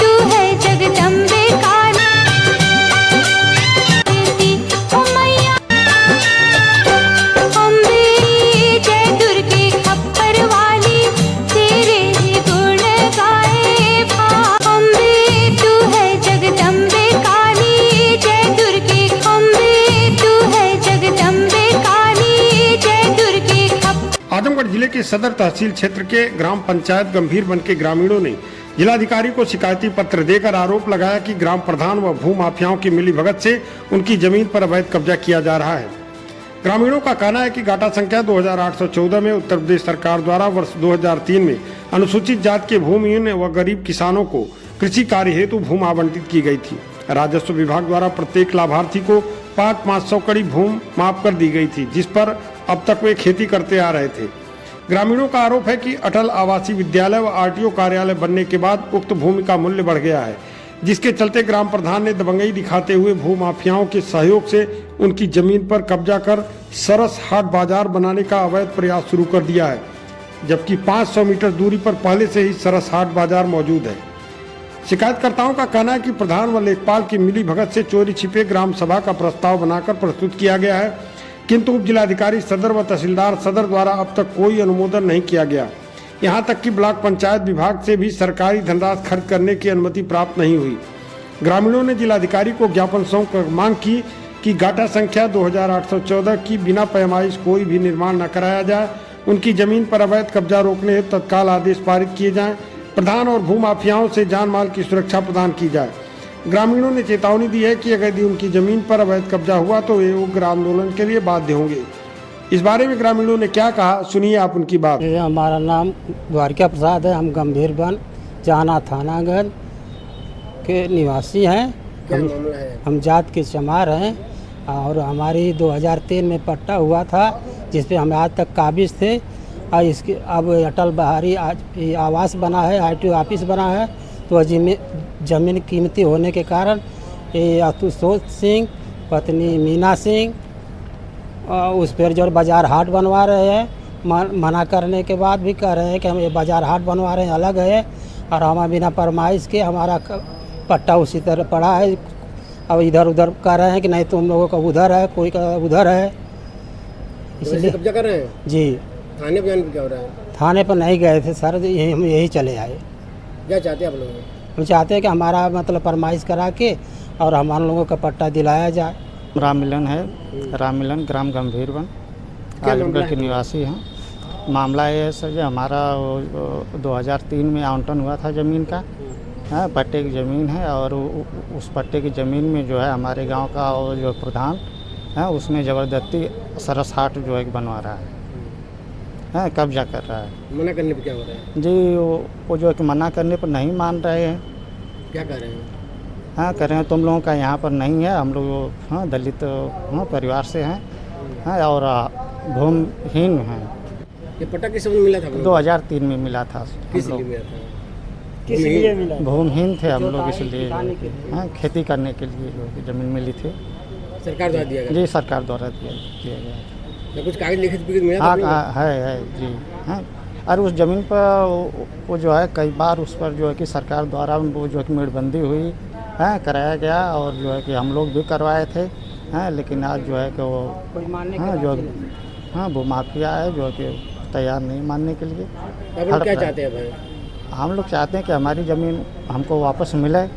तू है जगदम्बे काली, ओ मैया अम्बे जय दुर्गे खप्पर वाली, तेरे ही गुण गाए अम्बे तू है जगदम्बे काली, जय दुर्गे अम्बे तू है जगदम्बे काली, जय दुर्गे आजमगढ़ जिले के सदर तहसील क्षेत्र के ग्राम पंचायत गंभीरवन के ग्रामीणों ने जिलाधिकारी को शिकायती पत्र देकर आरोप लगाया कि ग्राम प्रधान व भू माफियाओं की मिलीभगत से उनकी जमीन पर अवैध कब्जा किया जा रहा है। ग्रामीणों का कहना है कि गाटा संख्या 2814 में उत्तर प्रदेश सरकार द्वारा वर्ष 2003 में अनुसूचित जाति के भूमिहीन व गरीब किसानों को कृषि कार्य हेतु भूमि आवंटित की गई थी। राजस्व विभाग द्वारा प्रत्येक लाभार्थी को 500 कड़ी भूमि माफ कर दी गई थी, जिस पर अब तक वे खेती करते आ रहे थे। ग्रामीणों का आरोप है कि अटल आवासीय विद्यालय व आरटीओ कार्यालय बनने के बाद उक्त भूमि का मूल्य बढ़ गया है, जिसके चलते ग्राम प्रधान ने दबंगई दिखाते हुए भू माफियाओं के सहयोग से उनकी जमीन पर कब्जा कर सरस हाट बाजार बनाने का अवैध प्रयास शुरू कर दिया है, जबकि 500 मीटर दूरी पर पहले से ही सरस हाट बाजार मौजूद है। शिकायतकर्ताओं का कहना है कि प्रधान व लेखपाल की मिलीभगत से चोरी छिपे ग्राम सभा का प्रस्ताव बनाकर प्रस्तुत किया गया है, किंतु उप जिलाधिकारी सदर व तहसीलदार सदर द्वारा अब तक कोई अनुमोदन नहीं किया गया। यहां तक कि ब्लॉक पंचायत विभाग से भी सरकारी धनराशि खर्च करने की अनुमति प्राप्त नहीं हुई। ग्रामीणों ने जिलाधिकारी को ज्ञापन सौंप कर मांग की कि गाटा संख्या 2814 की बिना पैमाइश कोई भी निर्माण न कराया जाए, उनकी जमीन पर अवैध कब्जा रोकने हेतु तत्काल आदेश पारित किए जाएं, प्रधान और भू माफियाओं से जान माल की सुरक्षा प्रदान की जाए। ग्रामीणों ने चेतावनी दी है कि अगर उनकी जमीन पर अवैध कब्जा हुआ तो वे उग्र आंदोलन के लिए बाध्य होंगे। इस बारे में ग्रामीणों ने क्या कहा, सुनिए आप उनकी बात। हमारा नाम द्वारिका प्रसाद है, हम गंभीरवन जाना थानागढ़ के निवासी हैं। हम जात के चमार हैं और हमारी 2003 में पट्टा हुआ था, जिस पे हम आज तक काबिज थे। और इसके अब अटल बिहारी आवास बना है, आरटीओ ऑफिस बना है, तो जमीन कीमती होने के कारण ये आशुतोष सिंह पत्नी मीना सिंह उस पर जो बाजार हाट बनवा रहे हैं। मना करने के बाद भी कह रहे हैं कि हम ये बाजार हाट बनवा रहे हैं, अलग है, और हम बिना फरमाइश के हमारा पट्टा उसी तरह पड़ा है। अब इधर उधर कह रहे हैं कि नहीं तुम लोगों का उधर है, कोई का उधर है, इसलिए कब्जा कर रहे हैं। जी थाने पर जाने पर क्या हो रहा है? थाने पर नहीं गए थे सर, हम यही चले आए। क्या चाहते हैं आप लोग? हम चाहते हैं कि हमारा मतलब फरमाइश करा के और हम लोगों का पट्टा दिलाया जाए। राममिलन है, राममिलन ग्राम गंभीरवन आजमगढ़ के निवासी हैं। मामला ये है सर, जो हमारा 2003 में आवंटन हुआ था ज़मीन का, पट्टे की ज़मीन है, और उस पट्टे की ज़मीन में जो है हमारे गांव का और जो प्रधान है उसमें ज़बरदस्ती सरस हाट जो है बनवा रहा है, कब्जा कर रहा है। मना करने पर क्या हो रहा है? जी वो जो है कि मना करने पर नहीं मान रहे हैं। क्या कर रहे हैं? कह रहे हैं तुम लोगों का यहाँ पर नहीं है, हम लोग दलित परिवार से हैं और भूमिहीन हैं। ये पट्टा किस समय मिला था? 2003 में मिला था। किस लिए मिला था? किस लिए मिला? भूमिहीन थे हम लोग, इसलिए खेती करने के लिए जो ज़मीन मिली थी। सरकार द्वारा दिया गया? जी सरकार द्वारा दिया गया। कुछ कागज लिखित मिला था? हाँ है जी, हाँ। और उस ज़मीन पर वो जो है कई बार उस पर जो है कि सरकार द्वारा वो जो है कि मेड़बंदी हुई है, कराया गया, और जो है कि हम लोग भी करवाए थे, लेकिन आज जो है कि वो जो वो माफिया है जो है कि तैयार नहीं मानने के लिए। अब क्या चाहते हैं भाई? हम लोग चाहते हैं कि हमारी ज़मीन हमको वापस मिले।